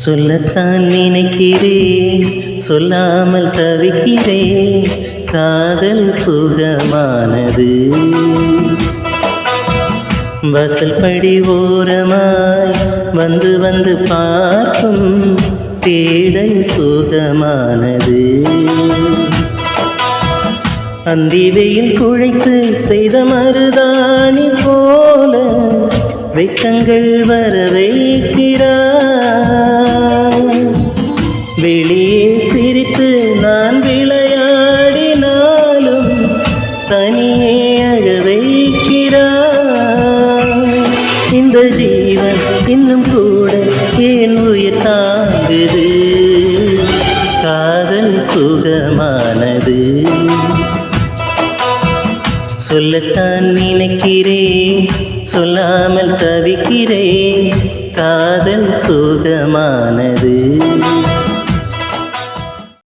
சொல்லத்தான் நினைக்கிறேன், சொல்லாமல் தவிக்கிறேன். காதல் சுகமானது. வாசல் படி ஓரமாய் வந்து வந்து பார்க்கும் தேடல் சுகமானது. அந்தி வெயில் குழைத்து செய்த மருதாணி போல வெக்கங்கள் வர வைக்கிறார். வெளியே சிரித்து நான் விளையாடினாலும் தனியே அழ வைக்கிறார். இந்த ஜீவன் இன்னும் கூட என் உயிர் தாங்குது. காதல் சுகமானது. சொல்லத்தான் நினைக்கிறேன், சொல்லாமல் தவிக்கிறேன். காதல் சுகமானது.